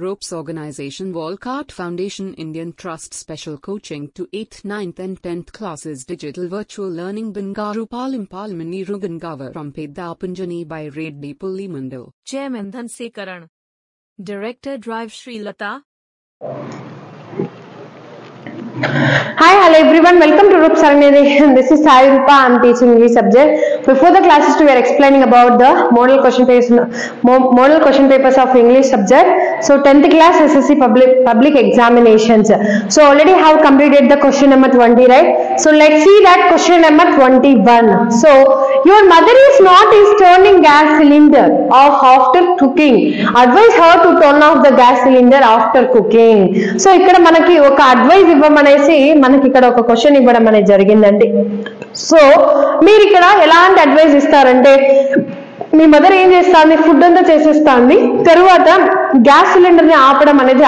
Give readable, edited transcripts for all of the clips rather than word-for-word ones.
Ropes Organization Walcott Foundation Indian Trust Special Coaching to 8th, 9th and 10th classes Digital Virtual Learning Bangaru Palim Rugangavar from Pedapunjani by Reddy Pullimandal. Chairman Dhansekaran. Director Drive Sri Lata. Hi, hello everyone. Welcome to Ropes Organization. This is Sai Rupa. I am teaching English subject. Before the classes, we are explaining about the model question papers of English subject. So 10th class SSC public examinations. So already have completed the question number 20, right? So let's see that question number 21. So your mother is not turning gas cylinder off after cooking. Advise her to turn off the gas cylinder after cooking. So ikkada manaki oka advice ఇవ్వమనేసి మనకి ఇక్కడ ఒక question ఇవ్వడం అనేది జరిగిందండి. So మీరు ఇక్కడ ఎలాంటి advice ఇస్తారంటే, మీ మదర్ ఏం చేస్తుంది, ఫుడ్ అంతా చేసేస్తుంది, తర్వాత గ్యాస్ సిలిండర్ ని ఆపడం అనేది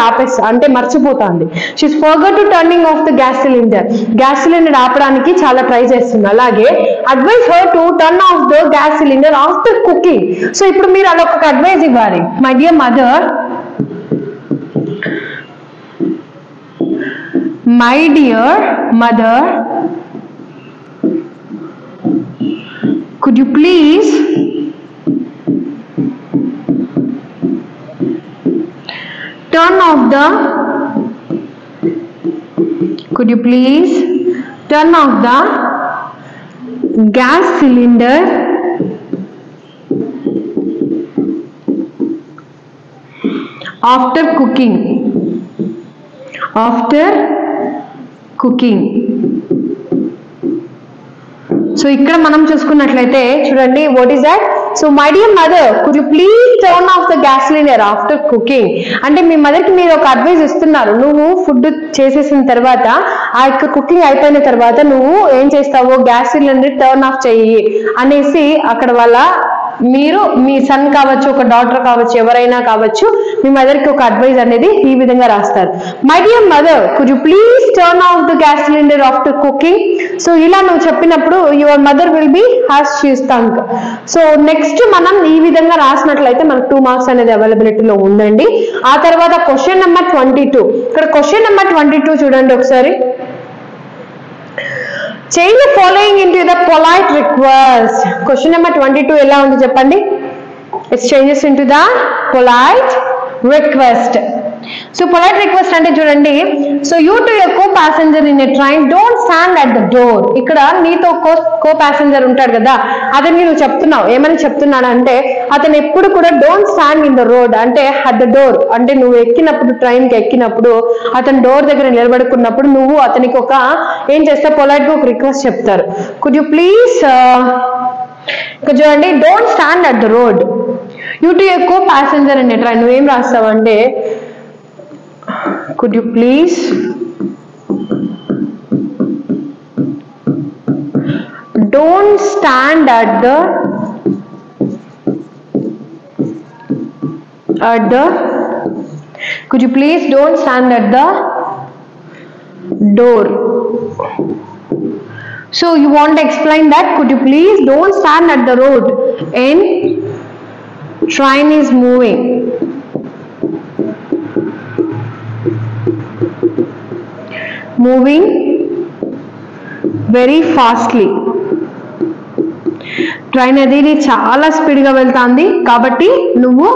అంటే మర్చిపోతుంది. She's forgot to turning off the gas cylinder. Gas cylinder ఆపడానికి చాలా ట్రై చేస్తుంది. అలాగే advise her to turn off the gas cylinder after cooking. So ఇప్పుడు మీరు అలా ఒక అడ్వైస్ ఇవ్వాలి. My dear mother, my dear mother, could you please turn off the gas cylinder after cooking. So ఇక్కడ మనం చూసుకున్నట్లయితే చూడండి, what is that? So my dear mother, could you please turn off the gas cylinder after cooking. అంటే మీ mother కి మీరు ఒక advice ఇస్తున్నారు. నువ్వు ఫుడ్ చేసేసిన తర్వాత, ఆ యొక్క కుకింగ్ అయిపోయిన తర్వాత నువ్వు ఏం చేస్తావో గ్యాస్ సిలిండర్ టర్న్ ఆఫ్ చెయ్యి అనేసి అక్కడ వాళ్ళ మీరు మీ సన్ కావచ్చు, ఒక డాటర్ కావచ్చు, ఎవరైనా కావచ్చు, మీ మదర్ కి ఒక అడ్వైస్ అనేది ఈ విధంగా రాస్తారు. My dear mother, could you please turn off the gas cylinder after cooking. So ఇలా నువ్వు చెప్పినప్పుడు your mother will be has she's thank. So next మనం ఈ విధంగా రాసినట్లయితే మనకు 2 మార్క్స్ అనేది అవైలబిలిటీలో ఉందండి. ఆ తర్వాత క్వశ్చన్ నెంబర్ 22. ఇక్కడ క్వశ్చన్ నెంబర్ 22 చూడండి ఒకసారి. Change the following into the polite request. Question number 22 ఎలా ఉంది చెప్పండి? It changes into the polite request. So polite request అంటే చూడండి, so you to your co-passenger in a train don't stand at the door. ఇక్కడ నీతో co-passenger ఉంటాడు కదా, అతనికి నువ్వు చెప్తున్నావు. ఏమని చెప్తున్నాడు అంటే, అతను ఎప్పుడు కూడా don't stand in the road అంటే అట్ ద డోర్. అంటే నువ్వు ఎక్కినప్పుడు, ట్రైన్ కి ఎక్కినప్పుడు అతను డోర్ దగ్గర నిలబడుకున్నప్పుడు నువ్వు అతనికి ఒక ఏం చేస్తా, పొలైట్ గా ఒక రిక్వెస్ట్ చెప్తారు. కుడ్ యూ ప్లీజ్ ఇక్కడ చూడండి, don't stand at the road. You to your co-passenger in a train. నువ్వేం రాస్తావు అంటే, could you please don't stand at the could you please don't stand at the door. So you want to explain that, could you please don't stand at the road and train is moving. Moving very fastly. Train అనేది చాలా speed గా వెళ్తాంది కాబట్టి నువ్వు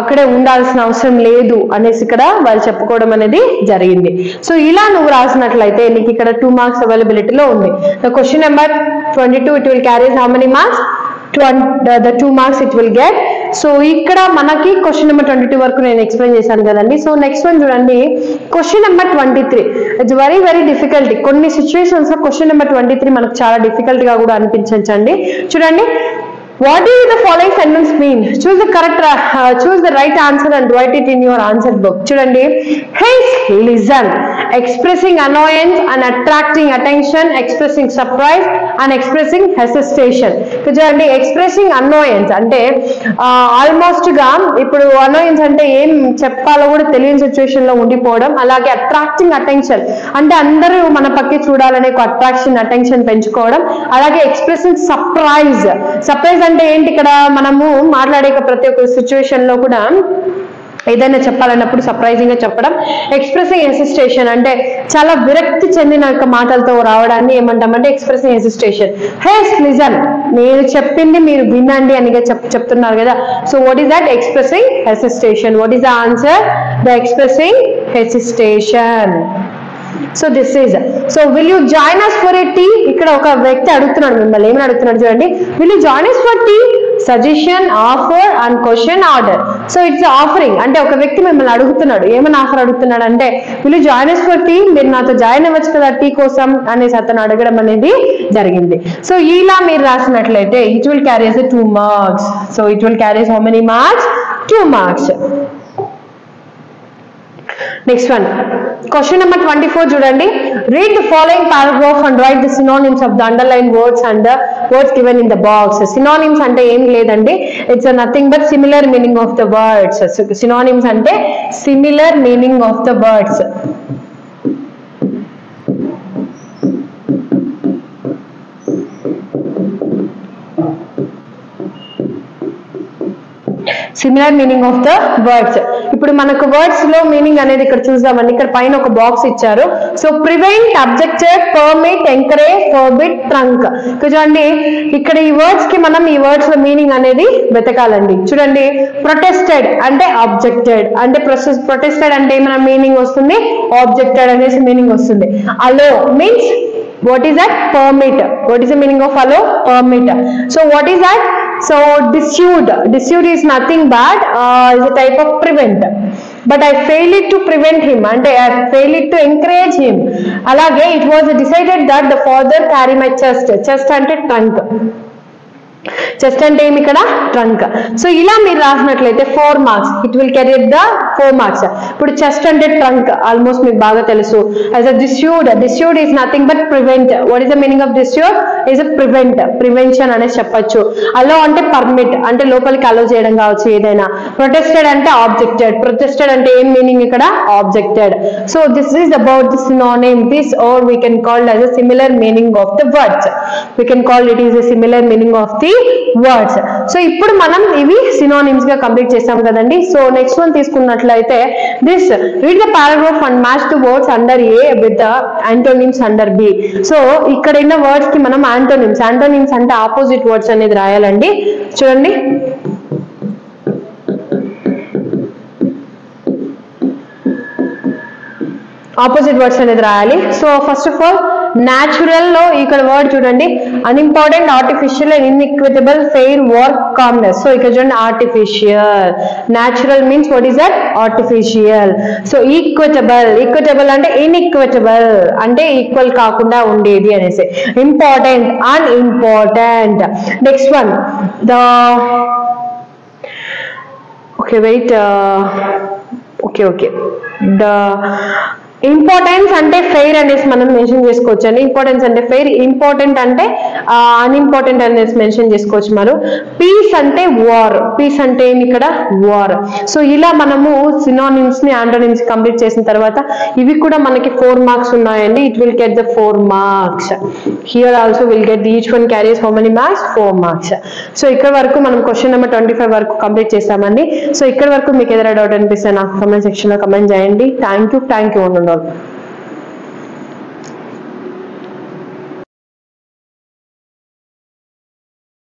అక్కడే ఉండాల్సిన అవసరం లేదు అనేసి ఇక్కడ వాళ్ళు చెప్పుకోవడం అనేది జరిగింది. సో ఇలా నువ్వు రాసినట్లయితే నీకు ఇక్కడ 2 మార్క్స్ అవైలబిలిటీలో ఉంది. The question number 22 it will carry how many marks? The 2 marks it will get. So ఇక్కడ మనకి క్వశ్చన్ నెంబర్ 22 వరకు నేను ఎక్స్ప్లెయిన్ చేశాను కదండి. సో నెక్స్ట్ వన్ చూడండి, question number 23. It's very very difficult. కొన్ని సిచ్యువేషన్స్ లో క్వశ్చన్ నెంబర్ 23 మనకు చాలా డిఫికల్ట్ గా కూడా అనిపించండి. చూడండి, what do the following sentence mean? Choose the right answer and write it in your answer book. చూడండి, hey listen, expressing annoyance and attracting attention, expressing surprise and expressing hesitation. చూడండి, expressing annoyance అంటే almost గా ఇప్పుడు annoyance అంటే ఏం చెప్పాలో కూడా తెలియని సిచ్యువేషన్ లో ఉండిపోవడం. అలాగే attracting attention అంటే అందరూ మన పక్కే చూడాలనే ఒక అట్రాక్షన్, అటెన్షన్ పెంచుకోవడం. అలాగే expressing surprise అంటే ఏంటి, ఇక్కడ మనము మాట్లాడే ప్రతి ఒక్క సిచ్యువేషన్ లో కూడా ఏదైనా చెప్పాలన్నప్పుడు సర్ప్రైజింగ్ గా చెప్పడం. ఎక్స్ప్రెసింగ్ హెసిస్టేషన్ అంటే చాలా విరక్తి చెందిన మాటలతో రావడాన్ని ఏమంటామంటే ఎక్స్ప్రెసింగ్ హెసిస్టేషన్. హేస్ లిజన్, నేను చెప్పింది మీరు వినండి అని చెప్తున్నారు కదా. So what is that? Expressing hesitation. What is the answer? The expressing hesitation. So this is. So will you join us for a tea? ఇక్కడ ఒక వ్యక్తి అడుగుతున్నాడు మిమ్మల్ని, ఏమని అడుగుతున్నాడు చూడండి. Will you join us for tea? Suggestion, offer and question, order. So it's offering అంటే ఒక వ్యక్తి మిమ్మల్ని అడుగుతున్నాడు, ఏమని ఆఫర్ అడుగుతున్నాడు అంటే will you join us for tea, మీరు నాతో జాయిన్ అవ్వచ్చు కదా టీ కోసం అనేసి అతను అడగడం అనేది జరిగింది. సో ఇలా మీరు రాసినట్లయితే it will carries 2 marks. So it will carries how many marks? 2 marks. Next one, question number 24 చూడండి. Read the following paragraph and write the synonyms of the underlined words and the words given in the box. Synonyms అంటే ఏం లేదండి, it's a nothing but similar meaning of the words. So, synonyms అంటే similar meaning of the words. Similar meaning of the words. ఇప్పుడు మనకు words లో meaning అనేది ఇక్కడ చూద్దామండి. ఇక్కడ పైన ఒక బాక్స్ ఇచ్చారు. So prevent, objected, permit, encourage, forbid, trunk. చూడండి ఇక్కడ ఈ వర్డ్స్ కి మనం ఈ వర్డ్స్ లో మీనింగ్ అనేది వెతకాలండి. చూడండి, ప్రొటెస్టెడ్ అంటే ఆబ్జెక్టెడ్ అంటే ప్రొటెస్టెడ్ అంటే ఏమైనా మీనింగ్ వస్తుంది? ఆబ్జెక్టెడ్ అనేసి మీనింగ్ వస్తుంది. అలో means what is that? Permit. What is the meaning of allow? Permit. So what is that? So dissuade. Dissuade is nothing but is a type of prevent. But I failed to prevent him and I failed to encourage him. Alage it was decided that the father carry my chest. Chest ante trunk. Chest అంటే ఏమి ఇక్కడ? Trunk. So ఇలా మీరు రాసినట్లయితే 4 marks. It will carry the 4 marks. ఇప్పుడు chest అంటే trunk almost మీకు బాగా తెలుసు. As a డిస్యూడ్, డిస్యూడ్ is nothing but prevent. What is the meaning of డిస్యూడ్? Is a prevent, prevention అనేసి చెప్పొచ్చు. అలో అంటే పర్మిట్ అంటే లోపలికి అలో చేయడం కావచ్చు ఏదైనా. ప్రొటెస్టెడ్ అంటే ఆబ్జెక్టెడ్. ప్రొటెస్టెడ్ అంటే ఏం మీనింగ్ ఇక్కడ? Objected. So this is about the synonym. This are we can call as a similar meaning of the words. We can call it is a similar meaning of the words. So ఇప్పుడు మనం ఇవి synonyms గా complete చేసాం కదండి. So next one తీసుకున్నట్లయితే this read the paragraph and match the words under A with the antonyms under B. So ఇక్కడ ఉన్న words కి మనం యాంటోనిమ్స్, యాంటోనిమ్స్ అంటే ఆపోజిట్ వర్డ్స్ అనేది రాయాలండి. చూడండి, ఆపోజిట్ వర్డ్స్ అనేది రాయాలి. So first of all natural లో ఇక్కడ వర్డ్ చూడండి, unimportant, artificial, inequitable, fair, work, calmness. So ఇక్కడ చూడండి artificial. Natural means what is that? Artificial. So equitable, equitable అంటే ఇన్ఈక్విటబుల్ అంటే ఈక్వల్ కాకుండా ఉండేది అనేసి. Important, unimportant. Next one the okay wait okay the importance అంటే ఫెయిర్ అనేసి మనం మెన్షన్ చేసుకోవచ్చు అండి. ఇంపార్టెన్స్ అంటే ఫెయిర్, ఇంపార్టెంట్ అంటే అన్ఇంపార్టెంట్ అనేసి మెన్షన్ చేసుకోవచ్చు మనం. పీస్ అంటే వార్, పీస్ అంటే ఏమి ఇక్కడ? వార్. సో ఇలా మనము సినోనిమ్స్ ని యాంటోనిమ్స్ కంప్లీట్ చేసిన తర్వాత ఇవి కూడా మనకి 4 marks ఉన్నాయండి. It will get the 4 marks. Here also will get each one carries how many marks? 4 marks. So ఇక్కడ వరకు మనం క్వశ్చన్ నెంబర్ 25 వరకు కంప్లీట్ చేసామండి. సో ఇక్కడ వరకు మీకు ఏదైనా డౌట్ అనిపిస్తే నాకు కమెంట్ సెక్షన్ లో కమెంట్ చేయండి. Thank you.